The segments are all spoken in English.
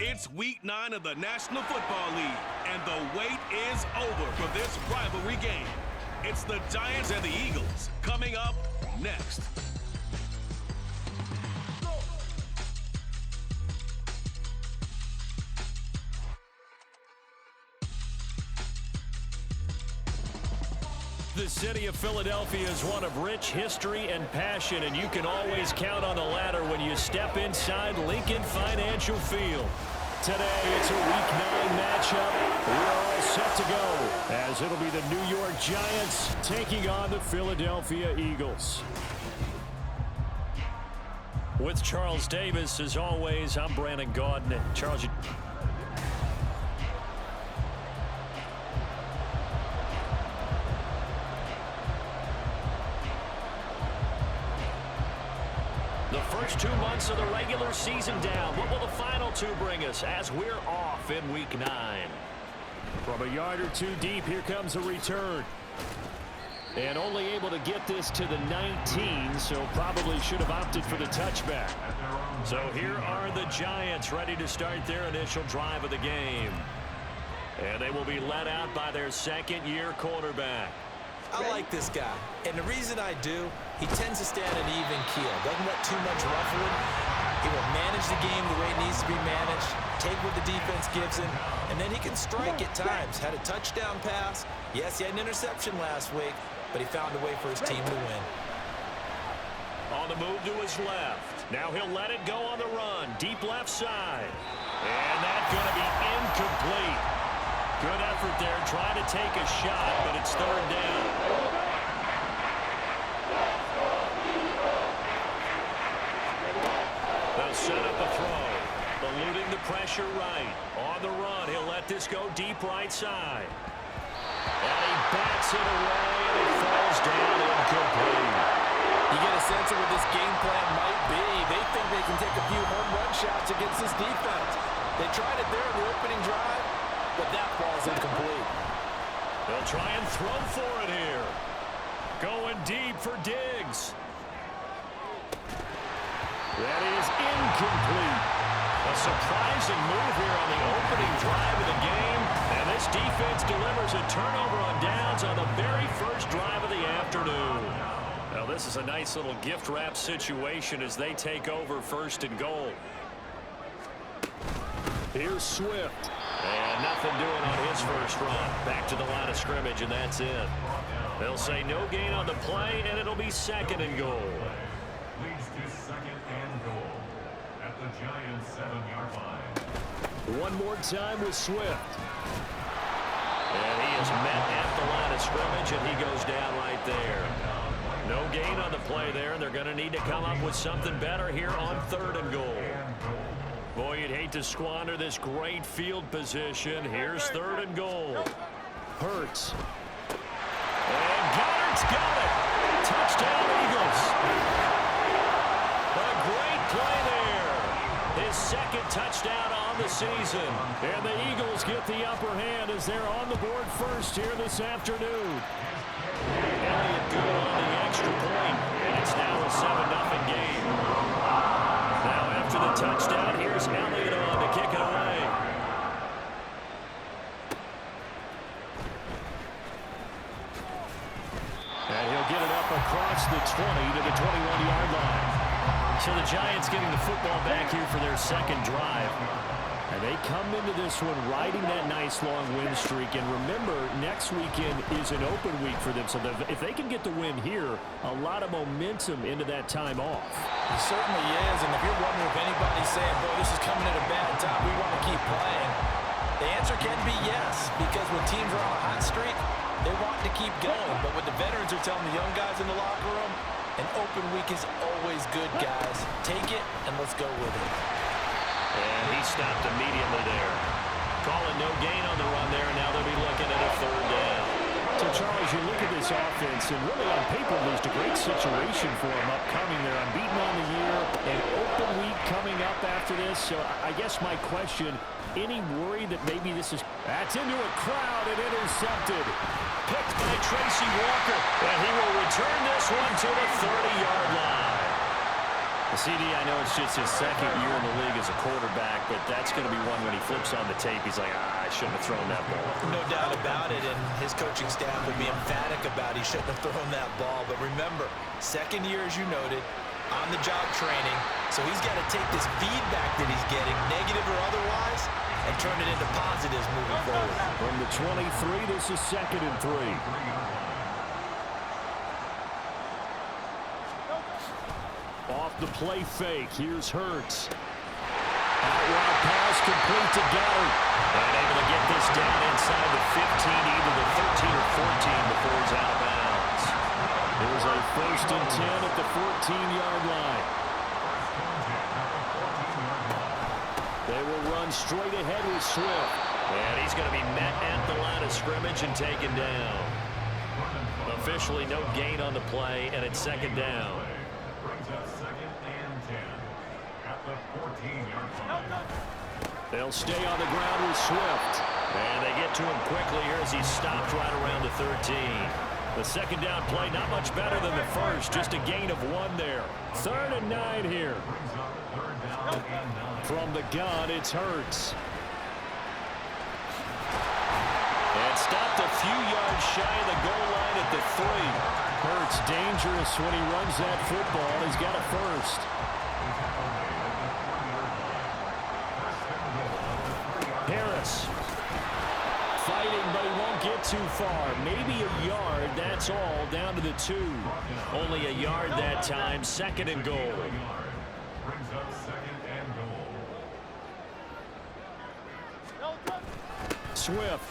It's week 9 of the National Football League, and the wait is over for this rivalry game. It's the Giants and the Eagles coming up next. The city of Philadelphia is one of rich history and passion, and you can always count on the ladder when you step inside Lincoln Financial Field. Today, it's a Week 9 matchup. We're all set to go, as it'll be the New York Giants taking on the Philadelphia Eagles. With Charles Davis, as always, I'm Brandon Gaudin. Charles, the first 2 months of the regular season down. What will the final 2 bring us as we're off in Week 9? From a yard or 2 deep, here comes a return. And only able to get this to the 19, so probably should have opted for the touchback. So here are the Giants ready to start their initial drive of the game. And they will be led out by their second-year quarterback. I like this guy, and the reason I do, he tends to stand an even keel. Doesn't let too much ruffling. He will manage the game the way it needs to be managed, take what the defense gives him, and then he can strike at times. Had a touchdown pass. Yes, he had an interception last week, but he found a way for his team to win. On the move to his left. Now he'll let it go on the run. Deep left side. And that's going to be incomplete. Good effort there, trying to take a shot, but it's third down. They'll set up a throw. Eluding the pressure right. On the run, he'll let this go deep right side. And he bats it away, and it falls down incomplete. You get a sense of what this game plan might be. They think they can take a few home run shots against this defense. They tried it there in the opening drive, but that ball's incomplete. They'll try and throw for it here. Going deep for Diggs. That is incomplete. A surprising move here on the opening drive of the game. And this defense delivers a turnover on downs on the very first drive of the afternoon. Now this is a nice little gift wrap situation as they take over first and goal. Here's Swift. And nothing doing on his first run. Back to the line of scrimmage, and that's it. They'll say no gain on the play, and it'll be second and goal. Leads to second and goal at the Giants' 7-yard line. One more time with Swift. And he is met at the line of scrimmage, and he goes down right there. No gain on the play there, and they're going to need to come up with something better here on third and goal. Boy, you'd hate to squander this great field position. Here's third and goal. Hurts. And Goddard's got it. Touchdown, Eagles. A great play there. His second touchdown on the season. And the Eagles get the upper hand as they're on the board first here this afternoon. Elliott good on the extra point. And it's now a 7-0 game. Now after the touchdown, here's Elliott on to kick it away. And he'll get it up across the 20 to the 21-yard line. So the Giants getting the football back here for their second drive. And they come into this one riding that nice long win streak. And remember, next weekend is an open week for them. So if they can get the win here, a lot of momentum into that time off. It certainly is. And if you're wondering if anybody's saying, boy, this is coming at a bad time, we want to keep playing, the answer can be yes. Because when teams are on a hot streak, they want to keep going. But what the veterans are telling the young guys in the locker room, an open week is always good, guys. Take it, and let's go with it. And he stopped immediately there. Calling no gain on the run there, and now they'll be looking at a third down. So, Charles, you look at this offense, and really on paper, there's a great situation for them upcoming. They're unbeaten on the year, an open week coming up after this. So, I guess my question, any worry that maybe this is... That's into a crowd and intercepted. Picked by Tracy Walker, and he will return this one to the 30-yard line. CD, I know it's just his second year in the league as a quarterback, but that's going to be one when he flips on the tape, he's like, I shouldn't have thrown that ball. No doubt about it, and his coaching staff will be emphatic about he shouldn't have thrown that ball. But remember, second year, as you noted, on-the-job training, so he's got to take this feedback that he's getting, negative or otherwise, and turn it into positives moving forward. From the 23, this is 2nd and 3. Off the play fake, here's Hurts. Out route pass complete to Goddard. And able to get this down inside the 15, either the 13 or 14 before he's out of bounds. There's a 1st and 10 at the 14-yard line. They will run straight ahead with Swift. And he's going to be met at the line of scrimmage and taken down. Officially no gain on the play, and it's 2nd down. Brings up 2nd and 10 at the 14-yard line. They'll stay on the ground with Swift. And they get to him quickly here as he's stopped right around the 13. The 2nd down play not much better than the first, just a gain of 1 there. 3rd and 9 here. Brings up 3rd down and 9. From the gun, it's Hurts. And stopped a few yards shy of the goal line at the 3. Hurts dangerous when he runs that football. He's got a first. Harris fighting, but he won't get too far. Maybe a yard, that's all, down to the 2. Only a yard that time, 2nd and goal. Brings up 2nd and goal. Swift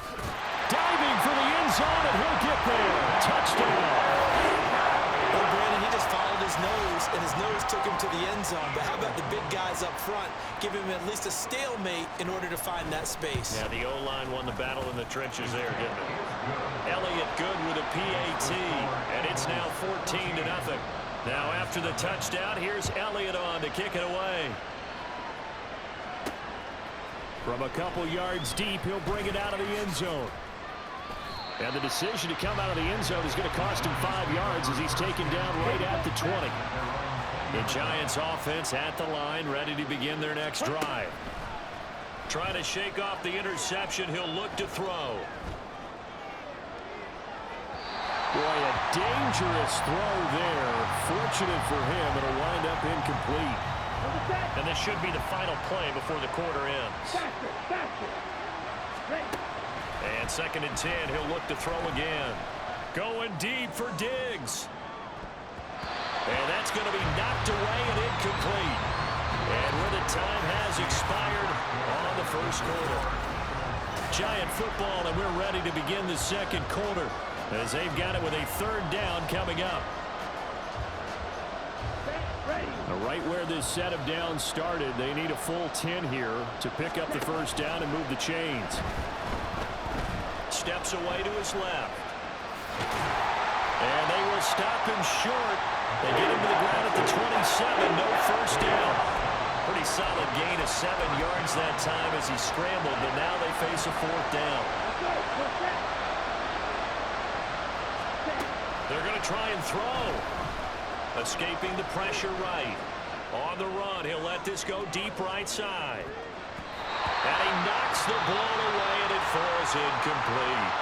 diving for the end zone, and he'll get there. Touchdown. Well, Brandon, he just followed his nose, and his nose took him to the end zone. But how about the big guys up front? Give him at least a stalemate in order to find that space. Yeah, the O-line won the battle in the trenches there, didn't it? Elliott good with a PAT, and it's now 14-0. Now after the touchdown, here's Elliott on to kick it away. From a couple yards deep, he'll bring it out of the end zone. And the decision to come out of the end zone is going to cost him 5 yards as he's taken down right at the 20. The Giants offense at the line, ready to begin their next drive. Trying to shake off the interception, he'll look to throw. Boy, a dangerous throw there. Fortunate for him, it'll wind up incomplete. And this should be the final play before the quarter ends. And 2nd and 10, he'll look to throw again. Going deep for Diggs. And that's going to be knocked away and incomplete. And where the time has expired on the 1st quarter. Giant football, and we're ready to begin the 2nd quarter as they've got it with a 3rd down coming up. Right where this set of downs started, they need a full 10 here to pick up the 1st down and move the chains. Steps away to his left. And they will stop him short. They get him to the ground at the 27. No 1st down. Pretty solid gain of 7 yards that time as he scrambled, but now they face a 4th down. They're going to try and throw. Escaping the pressure right. On the run, he'll let this go deep right side. And he knocks the ball away, and it falls incomplete.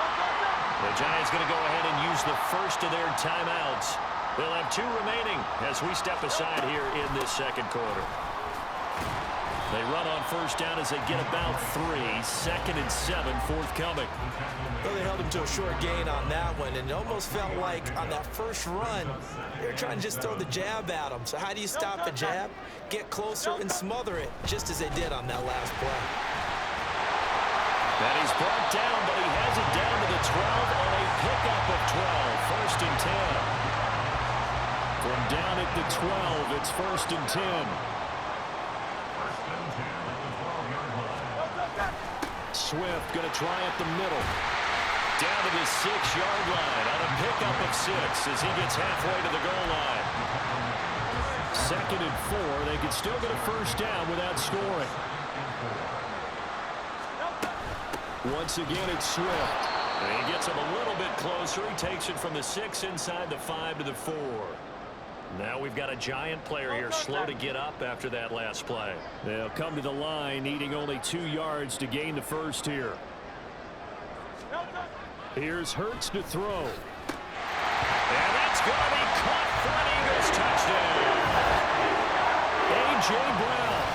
The Giants going to go ahead and use the first of their timeouts. They'll have 2 remaining as we step aside here in this 2nd quarter. They run on 1st down as they get about 3. 2nd and 7 forthcoming. Well, they held him to a short gain on that one, and it almost felt like on that first run, they were trying to just throw the jab at him. So how do you stop the jab? Get closer and smother it, just as they did on that last play. That is brought down, but he has it down to the 12 on a pickup of 12. 1st and 10. From down at the 12, it's 1st and 10. Swift going to try up the middle. Down to the 6-yard line on a pickup of 6 as he gets halfway to the goal line. 2nd and 4. They can still get a 1st down without scoring. Once again, it's Swift. And he gets him a little bit closer. He takes it from the 6 inside the 5 to the 4. Now we've got a Giant player here slow to get up after that last play. They'll come to the line needing only 2 yards to gain the first here. Here's Hurts to throw. And that's going to be caught for an Eagles touchdown. A.J. Brown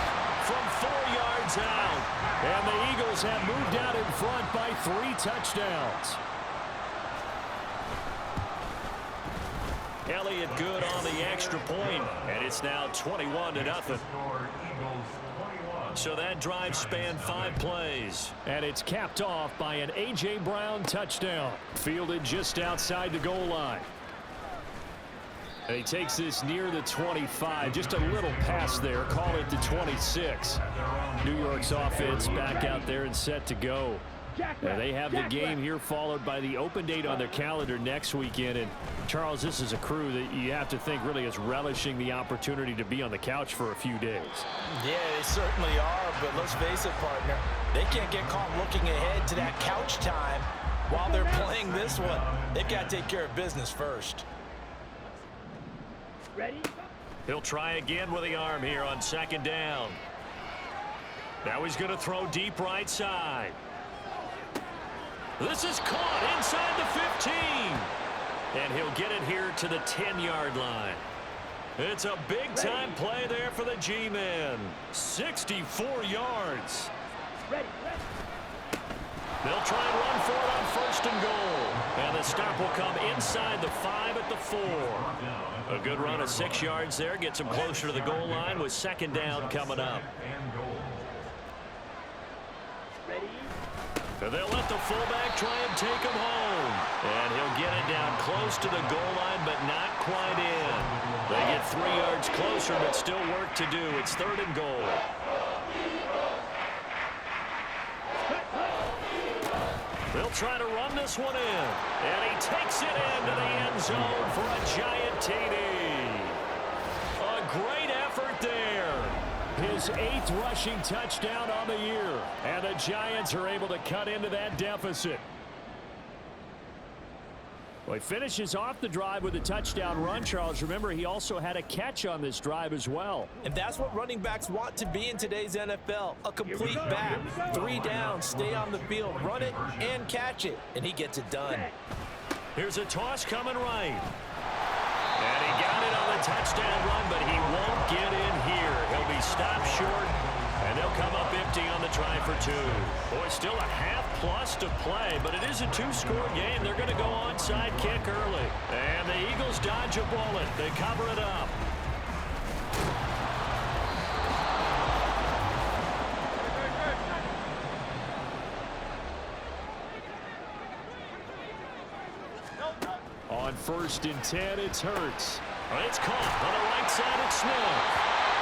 from 4 yards out. And the Eagles have moved out in front by 3 touchdowns. Elliott good on the extra point, and it's now 21-0. So that drive spanned 5 plays, and it's capped off by an A.J. Brown touchdown. Fielded just outside the goal line. And he takes this near the 25, just a little pass there, call it the 26. New York's offense back out there and set to go. Now they have the game here followed by the open date on their calendar next weekend. And Charles, this is a crew that you have to think really is relishing the opportunity to be on the couch for a few days. Yeah, they certainly are, but let's face it, partner. They can't get caught looking ahead to that couch time while they're playing this one. They've got to take care of business first. Ready? He'll try again with the arm here on 2nd down. Now he's going to throw deep right side. This is caught inside the 15. And he'll get it here to the 10-yard line. It's a big-time play there for the G-men. 64 yards. Ready. They'll try and run for it on 1st and goal. And the stop will come inside the 5 at the 4. A good run of 6 yards there. Gets him closer to the goal line with 2nd down coming up. And they'll let the fullback try and take him home. And he'll get it down close to the goal line, but not quite in. They get 3 yards closer, but still work to do. It's 3rd and goal. They'll try to run this one in. And he takes it into the end zone for a Giant TD. A great effort there. His 8th rushing touchdown on the year. And the Giants are able to cut into that deficit. Well, he finishes off the drive with a touchdown run, Charles. Remember, he also had a catch on this drive as well. And that's what running backs want to be in today's NFL. A complete back. 3 downs, stay on the field, run it, and catch it. And he gets it done. Here's a toss coming right. And he got it on the touchdown run, but he won't get in here. He'll be stopped short, and they'll come up empty on the try for 2. Boy, still a half-plus to play, but it is a 2-score game. They're going to go onside kick early. And the Eagles dodge a bullet. They cover it up. On 1st and 10, it's Hurts. It's caught on the right side of Smith.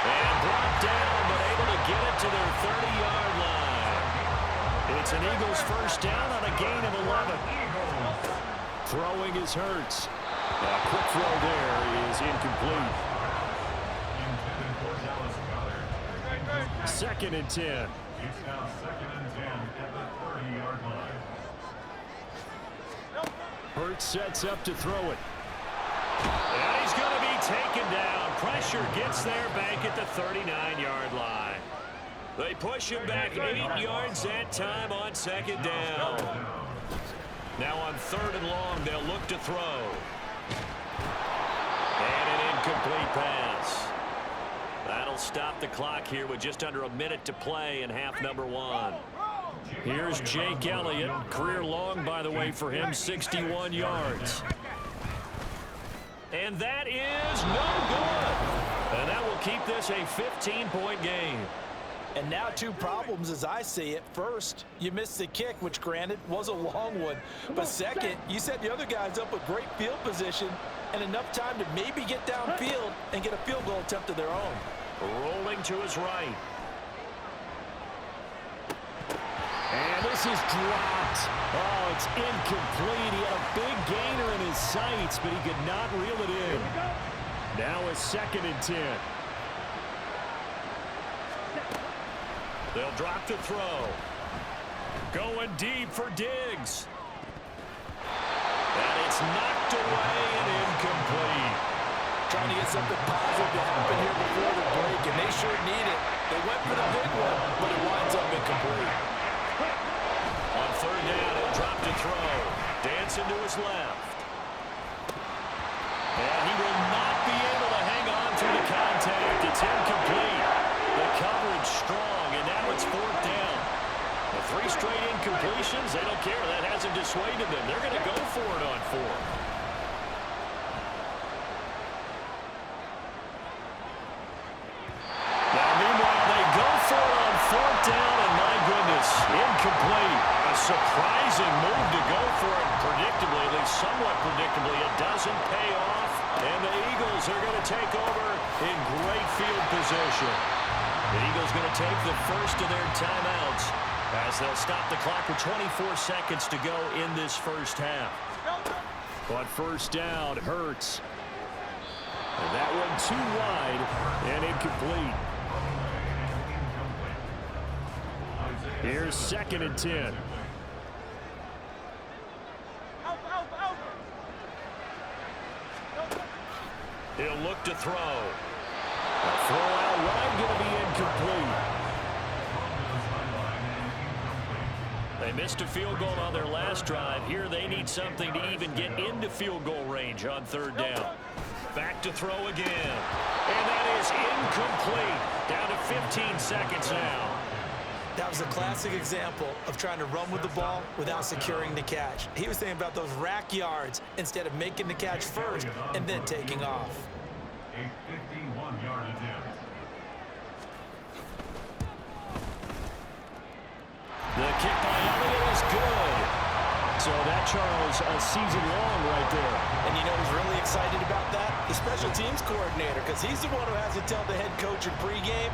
And brought down, but able to get it to their 30-yard line. It's an Eagles 1st down on a gain of 11. Throwing is Hurts. A quick throw there is incomplete. 2nd and 10. It's now 2nd and 10 at the 30-yard line. Hurts sets up to throw it. And he's going to be taken down. Pressure gets there back at the 39-yard line. They push him back 8 yards that time on 2nd down. Now on 3rd and long, they'll look to throw. And an incomplete pass. That'll stop the clock here with just under a minute to play in half number 1. Here's Jake Elliott. Career long, by the way, for him, 61 yards. And that is no good. And that will keep this a 15-point game. And now 2 problems as I see it. First, you missed the kick, which granted was a long one. But second, you set the other guys up with great field position and enough time to maybe get downfield and get a field goal attempt of their own. Rolling to his right. And this is dropped. Oh, it's incomplete. He had a big gainer in his sights, but he could not reel it in. Now a 2nd and 10. They'll drop to throw. Going deep for Diggs. And it's knocked away and incomplete. trying to get something positive to happen here before the break, and they sure need it. They went for the big one, but it winds up incomplete. On third down, he'll drop to throw. Dancing to his left. And he will not be able to hang on through the contact. It's incomplete. The coverage strong, and now it's fourth down. The 3 straight incompletions, they don't care. That hasn't dissuaded them. They're going to go for it on 4. Incomplete. A surprising move to go for it. Predictably, at least somewhat predictably, it doesn't pay off. And the Eagles are going to take over in great field position. The Eagles going to take the first of their timeouts as they'll stop the clock with 24 seconds to go in this first half. On first down, Hurts. And that one too wide and incomplete. Here's 2nd and 10. He'll look to throw. A throw out wide, going to be incomplete. They missed a field goal on their last drive. Here they need something to even get into field goal range on third down. Back to throw again. And that is incomplete. Down to 15 seconds now. That was a classic example of trying to run with the ball without securing the catch. He was thinking about those rack yards instead of making the catch first and then taking off. A 51-yard attempt. The kick by Elliott is good. So that, Charles, a season long right there. And you know who's really excited about that? The special teams coordinator, because he's the one who has to tell the head coach in pregame,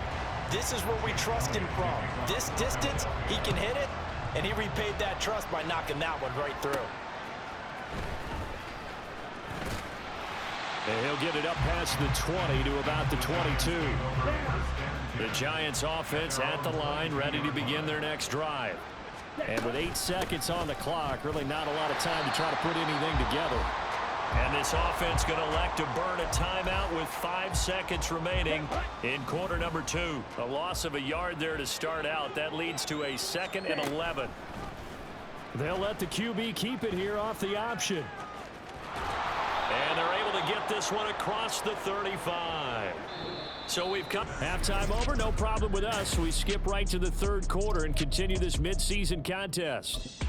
this is where we trust him from. This distance, he can hit it, and he repaid that trust by knocking that one right through. And he'll get it up past the 20 to about the 22. The Giants offense at the line, ready to begin their next drive. And with 8 seconds on the clock, really not a lot of time to try to put anything together. And this offense going to elect to burn a timeout with 5 seconds remaining in quarter number 2. A loss of a yard there to start out. That leads to a 2nd and 11. They'll let the QB keep it here off the option. And they're able to get this one across the 35. So we've come halftime over, no problem with us. We skip right to the third quarter and continue this midseason contest.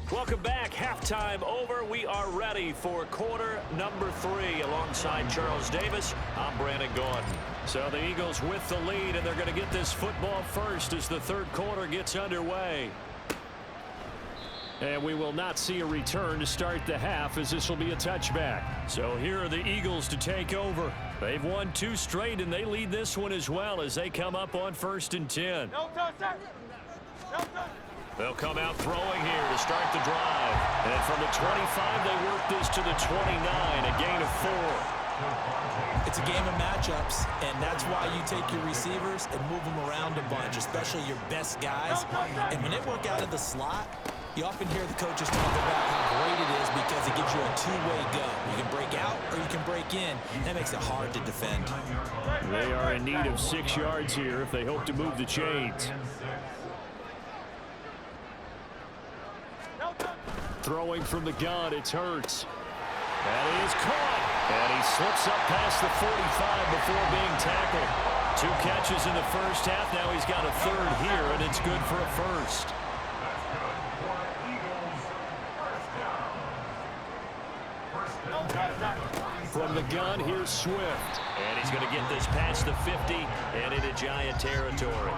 Welcome back. Halftime over. We are ready for quarter number 3. Alongside Charles Davis, I'm Brandon Gaudin. So the Eagles with the lead, and they're going to get this football first as the third quarter gets underway. And we will not see a return to start the half, as this will be a touchback. So here are the Eagles to take over. They've won 2 straight, and they lead this one as well as they come up on 1st and 10. They'll come out throwing here to start the drive. And from the 25, they work this to the 29, a gain of 4. It's a game of matchups, and that's why you take your receivers and move them around a bunch, especially your best guys. And when they work out of the slot, you often hear the coaches talk about how great it is because it gives you a two-way go. You can break out or you can break in. That makes it hard to defend. They are in need of 6 yards here if they hope to move the chains. Throwing from the gun, it's Hurts. That is caught. And he slips up past the 45 before being tackled. 2 catches in the first half. Now he's got a third here, and it's good for a first. From the gun, here's Swift. And he's going to get this past the 50 and into Giant territory.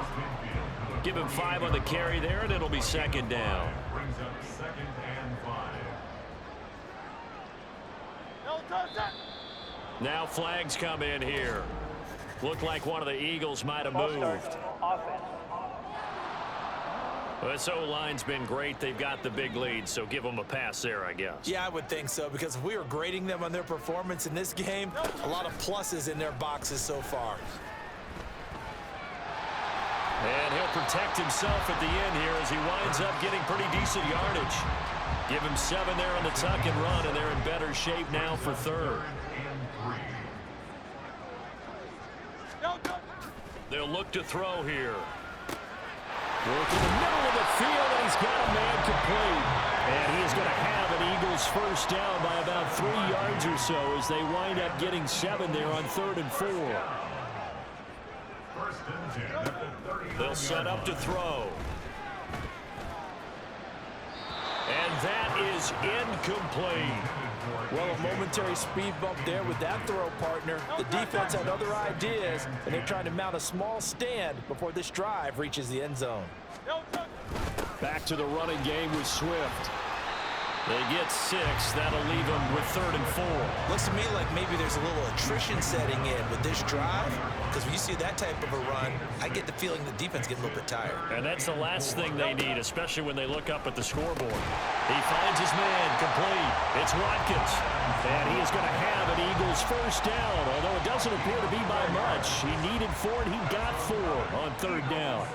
Give him 5 on the carry there, and it'll be 2nd down. Brings up 2nd and 5. Now flags come in here. Looked like one of the Eagles might have moved. This O-line's been great. They've got the big lead, so give them a pass there, I guess. Yeah, I would think so, because if we were grading them on their performance in this game, a lot of pluses in their boxes so far. And he'll protect himself at the end here as he winds up getting pretty decent yardage. Give him 7 there on the tuck and run, and they're in better shape now for third. They'll look to throw here. Work in the middle of the field, and he's got a man complete. And he is going to have an Eagles first down by about 3 yards or so as they wind up getting 7 there on 3rd and 4. They'll set up to throw. And that is incomplete. Well, a momentary speed bump there with that throw, partner. The defense had other ideas, and they're trying to mount a small stand before this drive reaches the end zone. Back to the running game with Swift. They get 6. That'll leave them with 3rd and 4. Looks to me like maybe there's a little attrition setting in with this drive, because when you see that type of a run, I get the feeling the defense gets a little bit tired. And that's the last thing they need, especially when they look up at the scoreboard. He finds his man complete. It's Watkins. And he is going to have an Eagles first down, although it doesn't appear to be by much. He needed 4, and he got 4 on 3rd down.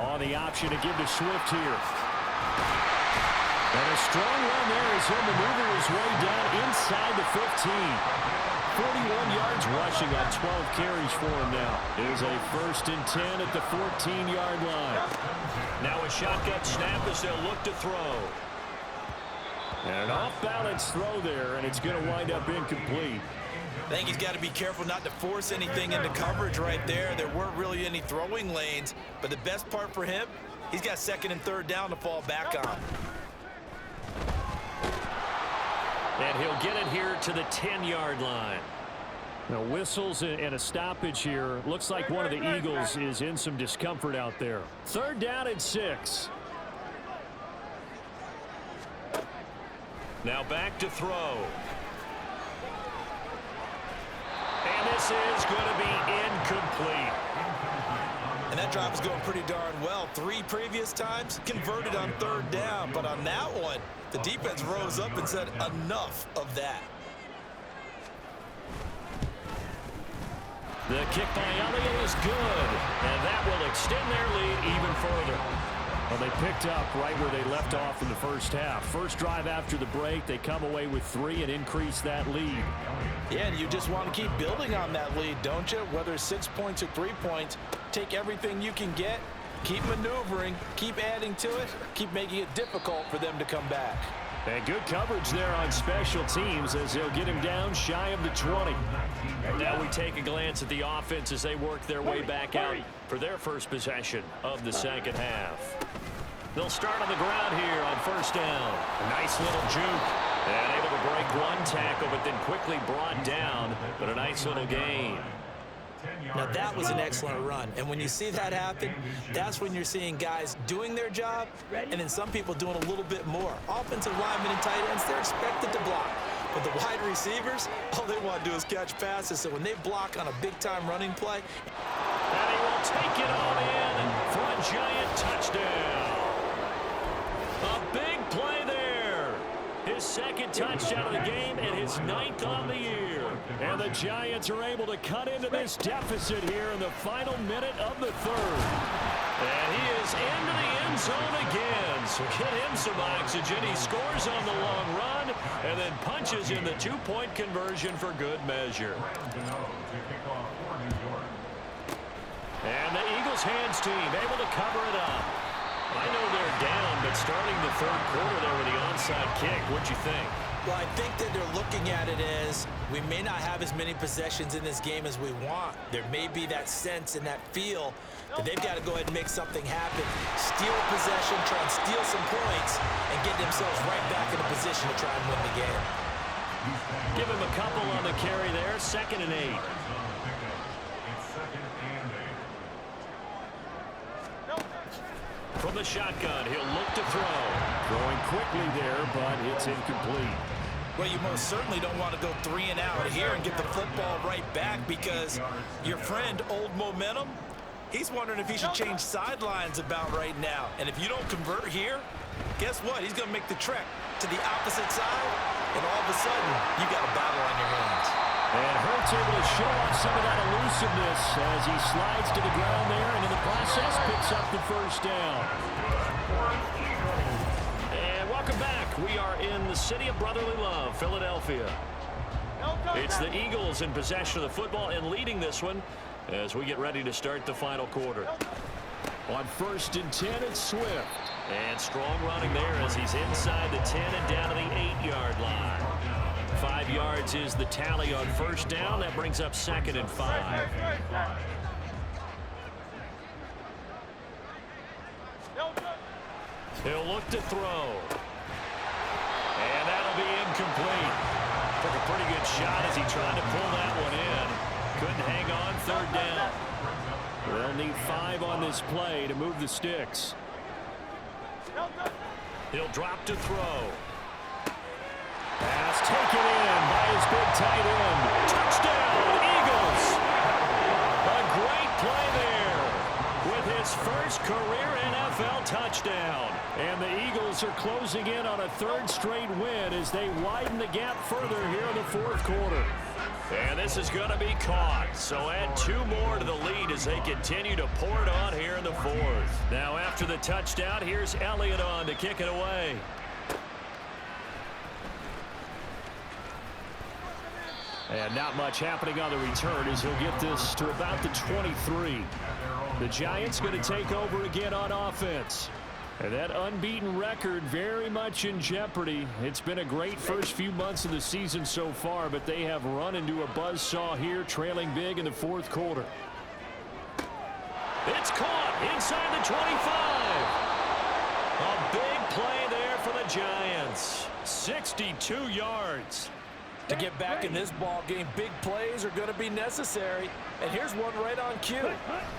On the option to give to Swift here. And a strong run there as he'll maneuver his way down inside the 15. 41 yards rushing on 12 carries for him now. It is a 1st and 10 at the 14-yard line. Now a shotgun snap as they'll look to throw. And an off-balance throw there, and it's going to wind up incomplete. I think he's got to be careful not to force anything into coverage right there. There weren't really any throwing lanes, but the best part for him, he's got 2nd and 3rd down to fall back on. And he'll get it here to the 10-yard line. Now whistles and a stoppage here. Looks like one of the Eagles is in some discomfort out there. 3rd down and 6. Now back to throw. And this is going to be incomplete. And that drive is going pretty darn well. 3 previous times converted on 3rd down, but on that one, the defense rose up and said enough of that. The kick by Elliott is good, and that will extend their lead even further. Well, they picked up right where they left off in the first half. First drive after the break, they come away with 3 and increase that lead. Yeah, and you just want to keep building on that lead, don't you? Whether it's 6 points or 3 points, take everything you can get, keep maneuvering, keep adding to it, keep making it difficult for them to come back. And good coverage there on special teams as they'll get him down shy of the 20. And now we take a glance at the offense as they work their way back out for their first possession of the second half. They'll start on the ground here on 1st down. A nice little juke. And able to break 1 tackle, but then quickly brought down. But a nice little gain. Now that was an excellent run, and when you see that happen, that's when you're seeing guys doing their job and then some people doing a little bit more. Offensive linemen and tight ends, they're expected to block, but the wide receivers, all they want to do is catch passes. So when they block on a big-time running play, and he will take it on in for a giant touchdown. A big play there. His 2nd touchdown of the game and his 9th on the year. And the Giants are able to cut into this deficit here in the final minute of the 3rd. And he is into the end zone again. So get him some oxygen. He scores on the long run and then punches in the 2-point conversion for good measure. And the Eagles hands team able to cover it up. I know they're down, but starting the 3rd quarter there with the onside kick, what'd you think? well, I think that they're looking at it as we may not have as many possessions in this game as we want. There may be that sense and that feel that they've got to go ahead and make something happen. Steal a possession, try and steal some points, and get themselves right back in a position to try and win the game. Give him a couple on the carry there. 2nd and 8. From the shotgun, he'll look to throw. Throwing quickly there, but it's incomplete. Well, you most certainly don't want to go 3 and out here and get the football right back, because your friend, Old Momentum, he's wondering if he should change sidelines about right now. And if you don't convert here, guess what? He's going to make the trek to the opposite side, and all of a sudden, you got a battle on your hands. And Giants able to show off some of that elusiveness as he slides to the ground there, and in the process picks up the first down. And welcome back. We are in the city of brotherly love, Philadelphia. It's the Eagles in possession of the football and leading this one as we get ready to start the final quarter. On 1st and 10, it's Swift. And strong running there as he's inside the 10 and down to the 8-yard line. 5 yards is the tally on first down. That brings up 2nd and 5. He'll look to throw. And that'll be incomplete. Took a pretty good shot as he tried to pull that one in. Couldn't hang on, 3rd down. They'll need 5 on this play to move the sticks. He'll drop to throw. Pass taken in by his big tight end. Touchdown, Eagles! A great play there with his first career NFL touchdown. And the Eagles are closing in on a 3rd straight win as they widen the gap further here in the 4th quarter. And this is going to be caught. So add 2 more to the lead as they continue to pour it on here in the 4th. Now after the touchdown, here's Elliott on to kick it away. And not much happening on the return as he'll get this to about the 23. The Giants going to take over again on offense. And that unbeaten record very much in jeopardy. It's been a great first few months of the season so far, but they have run into a buzzsaw here, trailing big in the 4th quarter. It's caught inside the 25. A big play there for the Giants. 62 yards. To get back in this ball game, big plays are going to be necessary. And here's one right on cue.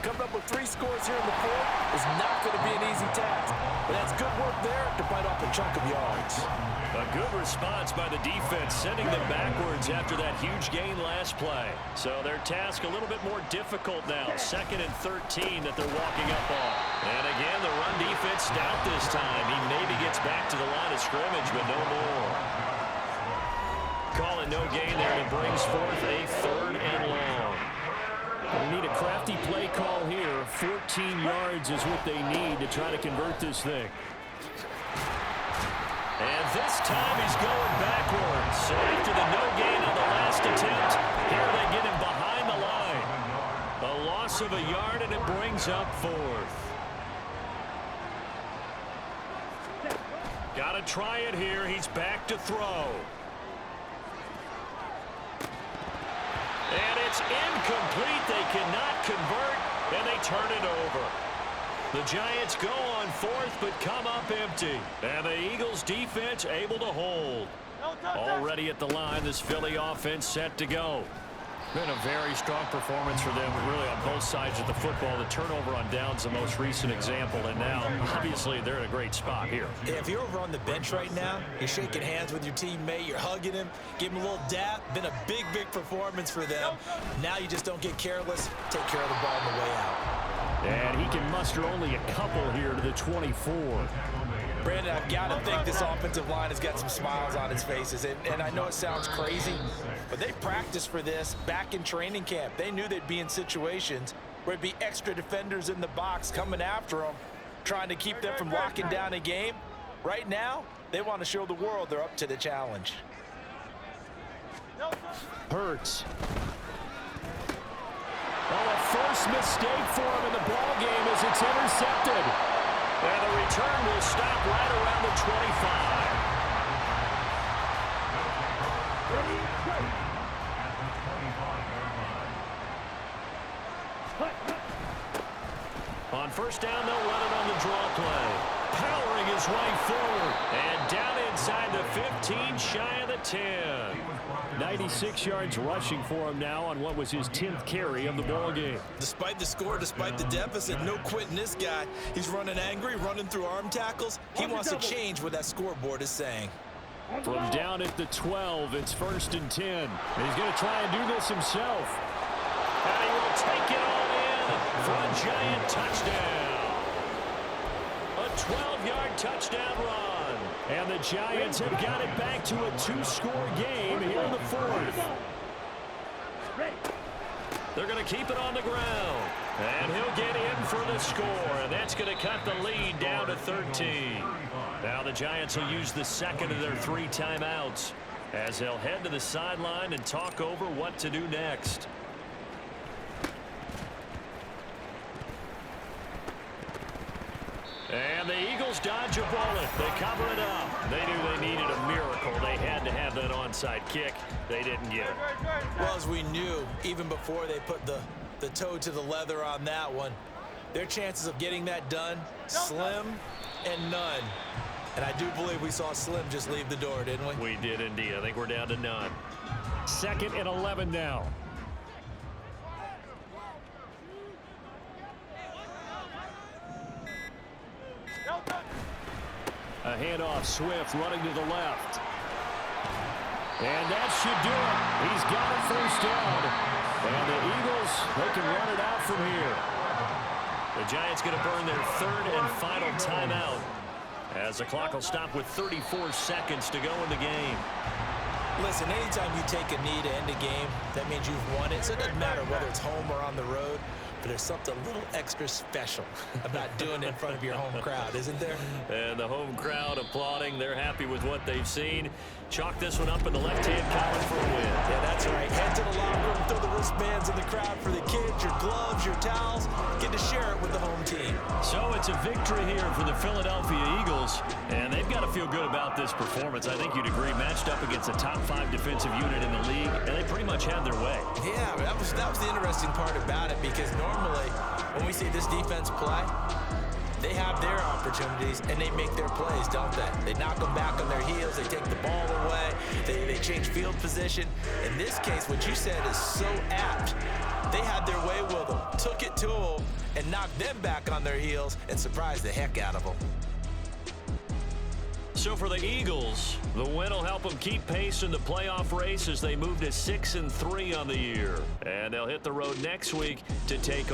Coming up with 3 scores here in the 4th is not going to be an easy task. But that's good work there to bite off a chunk of yards. A good response by the defense, sending them backwards after that huge gain last play. So their task a little bit more difficult now. 2nd and 13 that they're walking up on. And again, the run defense stout this time. He maybe gets back to the line of scrimmage, but no more. Call it no gain there, and it brings forth a 3rd and long. We need a crafty play call here. 14 yards is what they need to try to convert this thing. And this time he's going backwards. So after the no gain on the last attempt, here they get him behind the line. A loss of a yard, and it brings up 4th. Got to try it here. He's back to throw. And it's incomplete. They cannot convert, and they turn it over. The Giants go on 4th, but come up empty. And the Eagles defense able to hold. Already at the line, this Philly offense set to go. Been a very strong performance for them, really on both sides of the football. The turnover on downs the most recent example, and now obviously they're in a great spot here. Yeah, if you're over on the bench right now, you're shaking hands with your teammate, you're hugging him, give him a little dap. Been a big performance for them. Now you just don't get careless, take care of the ball on the way out. And he can muster only a couple here to the 24. Brandon, I've got to think this offensive line has got some smiles on its faces. And I know it sounds crazy, but they practiced for this back in training camp. They knew they'd be in situations where it'd be extra defenders in the box coming after them, trying to keep them from locking down a game. Right now, they want to show the world they're up to the challenge. Hurts. Oh, a first mistake for him in the ball game as it's intercepted. And the return will stop right around the 25. On first down, they'll run it on the draw play. Powering his way forward. And down inside the 15, shy of the 10. 96 yards rushing for him now on what was his 10th carry of the ball game. Despite the score, despite the deficit, no quitting this guy. He's running angry, running through arm tackles. He wants to change what that scoreboard is saying. From down at the 12, it's 1st and 10. And he's going to try and do this himself. And he will take it all in for a giant touchdown. A 12-yard touchdown run. And the Giants have got it back to a 2-score game here in the 4th. They're going to keep it on the ground. And he'll get in for the score. And that's going to cut the lead down to 13. Now the Giants will use the second of their 3 timeouts as they'll head to the sideline and talk over what to do next. And the Eagles dodge a bullet. They cover it up. They knew they needed a miracle. They had to have that onside kick. They didn't get it. Well, as we knew, even before they put the toe to the leather on that one, their chances of getting that done, slim and none. And I do believe we saw Slim just leave the door, didn't we? We did indeed. I think we're down to none. 2nd and 11 now. A handoff, Swift running to the left. And that should do it. He's got a first down. And the Eagles, they can run it out from here. The Giants going to burn their 3rd and final timeout as the clock will stop with 34 seconds to go in the game. Listen, anytime you take a knee to end a game, that means you've won it. So it doesn't matter whether it's home or on the road, but there's something a little extra special about doing it in front of your home crowd, isn't there? And the home crowd applauding. They're happy with what they've seen. Chalk this one up in the left-hand column for a win. Yeah, that's right. Head to the locker room, throw the wristbands in the crowd for the kids, your gloves, your towels. Get to share it with the home team. So it's a victory here for the Philadelphia Eagles, and they've got to feel good about this performance. I think you'd agree, matched up against a top 5 defensive unit in the league, and they pretty much had their way. Yeah, that was the interesting part about it, because normally when we see this defense play, they have their opportunities and they make their plays, don't they? They knock them back on their heels. They take the ball away. They change field position. In this case, what you said is so apt. They had their way with them, took it to them, and knocked them back on their heels and surprised the heck out of them. So for the Eagles, the win will help them keep pace in the playoff race as they move to 6-3 on the year. And they'll hit the road next week to take